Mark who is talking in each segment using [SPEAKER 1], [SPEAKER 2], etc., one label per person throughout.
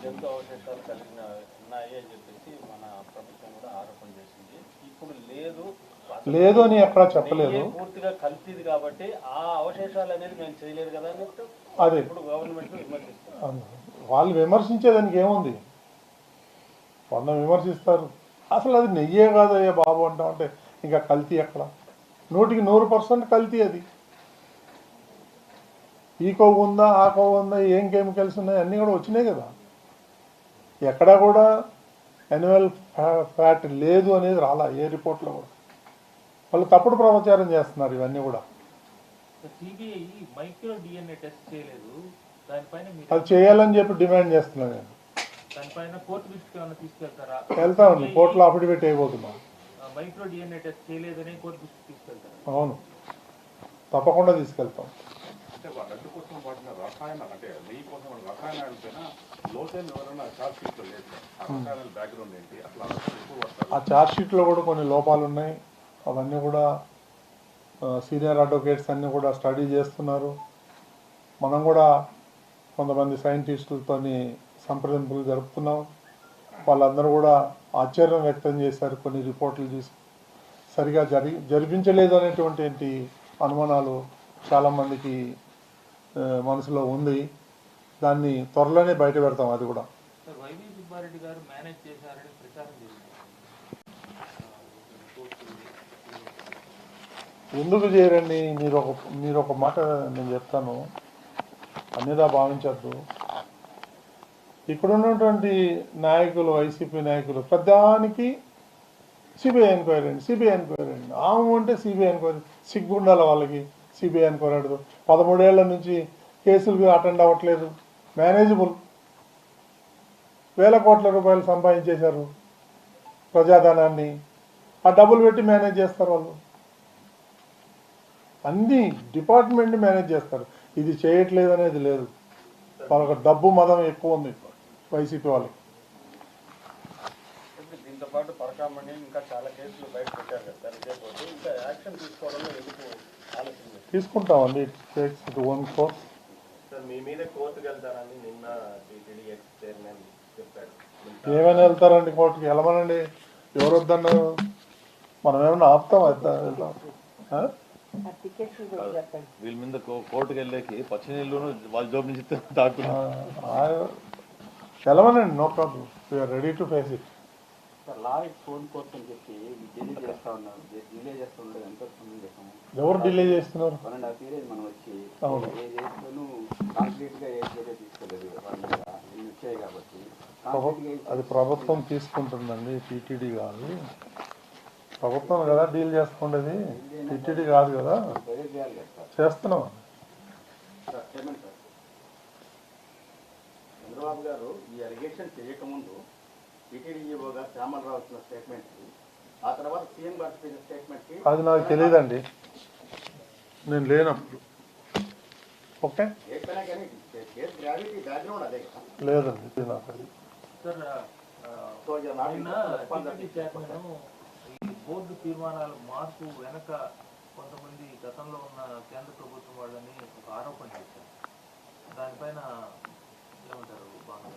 [SPEAKER 1] జంతు అవశేషాలు కలిగిన ఉన్నాయి అని చెప్పేసి మన ప్రభుత్వం కూడా ఆరోపణ చేసింది. ఇప్పుడు లేదు
[SPEAKER 2] అని ఎక్కడా చెప్పలేదు.
[SPEAKER 1] పూర్తిగా కల్తీది కాబట్టి ఆ అవశేషాలు అనేది మేము చేయలేదు కదా అని
[SPEAKER 2] అదే
[SPEAKER 1] ఇప్పుడు గవర్నమెంట్ విమర్శిస్తారు.
[SPEAKER 2] వాళ్ళు విమర్శించేదానికి ఏముంది, వాళ్ళని విమర్శిస్తారు. అసలు అది నెయ్యే కాదయ్యా బాబు అంటామంటే ఇంకా కల్తీ ఎక్కడ? 100% కల్తీ. అది ఈ కొవ్వు ఉందా, ఆ కొవ్వు ఉందా, ఏం కెమికల్స్ ఉన్నాయి అన్నీ కూడా వచ్చినాయి కదా. ఎక్కడా కూడా యాన్యువల్ ఫ్యాట్ లేదు అనేది రాలా ఏ రిపోర్ట్లో కూడా. వాళ్ళు తప్పుడు ప్రచారం చేస్తున్నారు ఇవన్నీ కూడా. అది చేయాలని చెప్పి డిమాండ్ చేస్తున్నాను నేను. వెళ్తామండి, కోర్టులో అఫిడవిట్ అయిపోతున్నాం. అవును, తప్పకుండా తీసుకెళ్తాం. ఆ ఛార్జ్ షీట్లో కూడా కొన్ని లోపాలు ఉన్నాయి. అవన్నీ కూడా సీనియర్ అడ్వకేట్స్ అన్నీ కూడా స్టడీ చేస్తున్నారు. మనం కూడా కొంతమంది సైంటిస్టులతో సంప్రదింపులు జరుపుతున్నాం. వాళ్ళందరూ కూడా ఆశ్చర్యం వ్యక్తం చేశారు. కొన్ని రిపోర్ట్లు చూసి సరిగా జరిపించలేదు అనేటువంటి అనుమానాలు చాలామందికి మనసులో ఉంది. దాన్ని త్వరలోనే బయట పెడతాం. అది కూడా ఎందుకు చేయరండి? మీరు ఒక మాట నేను చెప్తాను, అన్నిదా భావించద్దు. ఇక్కడ ఉన్నటువంటి నాయకులు, వైసీపీ నాయకులు ప్రధానికి సిబిఐ ఎంక్వైరీ అండి, సిబిఐ ఎంక్వైరీ అండి. ఆమె అంటే సిబిఐ ఎంక్వైరీ సిగ్గుండాలి వాళ్ళకి. CBI enquiry అడదు. 13 ఏళ్ల నుంచి కేసులు అటెండ్ అవ్వట్లేదు. మేనేజబుల్. వేల కోట్ల రూపాయలు సంపాదించేశారు ప్రజాధనాన్ని. ఆ డబ్బులు పెట్టి మేనేజ్ చేస్తారు వాళ్ళు. అన్ని డిపార్ట్మెంట్ మేనేజ్ చేస్తారు. ఇది చేయట్లేదు అనేది లేదు. వాళ్ళకి డబ్బు మదం ఎక్కువ ఉంది వైసీపీ వాళ్ళకి.
[SPEAKER 1] దీంతో పాటు పరకామణి ఇంకా చాలా కేసులు బయట పెట్టారు కదా సార్. ఇంకా యాక్షన్ తీసుకోవడంలో ఎందుకు ఆలోచన
[SPEAKER 2] తీసుకుంటామండి. It own course.
[SPEAKER 1] సార్ మీ మీద కోర్టుకు వెళ్తారని నిన్న టీటీడీ ఎక్స్ చైర్మన్ చెప్పారు.
[SPEAKER 2] ఏమైనా వెళ్తారండి కోర్టుకి? వెళ్ళమనండి. ఎవరు వద్దన్నారు? మనం ఏమన్నా ఆపుతాం? వెళ్తాం.
[SPEAKER 1] వీళ్ళ మీద కోర్టుకు వెళ్ళేకి పచ్చి నీళ్ళు వాళ్ళ జాబ్ నుంచి
[SPEAKER 2] వెళ్ళమనండి. No problem. We're ready to face it. ఎవరు డిలే చేస్తున్నారు? అది ప్రభుత్వం తీసుకుంటుందండి, టీటీడీ కాదు. ప్రభుత్వం కదా డీల్ చేసుకుండేది, టీటీడీ కాదు కదా. చేస్తున్నాం.
[SPEAKER 1] చంద్రబాబు గారు ఈ అలిగేషన్ చేయకముందు టీటీడీ గారు శ్యామలరావు ఇచ్చిన స్టేట్మెంట్, ఆ తర్వాత సీఎం గారు ఇచ్చిన స్టేట్మెంట్
[SPEAKER 2] అది నాకు తెలియదండి, నేను లేనప్పుడు. ఓకే, లేదండి నాకు అది.
[SPEAKER 3] బోర్డు తీర్మానాల మార్పు వెనక కొంతమంది గతంలో ఉన్న కేంద్ర ప్రభుత్వం వాళ్ళని ఒక ఆరోపణ చేశారు. దానిపైన ఏమంటారు బాగా?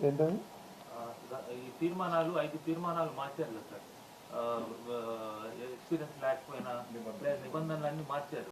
[SPEAKER 2] ఏంటండి
[SPEAKER 3] ఈ తీర్మానాలు 5 తీర్మానాలు మార్చారు కదా సార్. ఎక్స్పీరియన్స్ లేకపోయినా నిబంధనలన్నీ మార్చారు.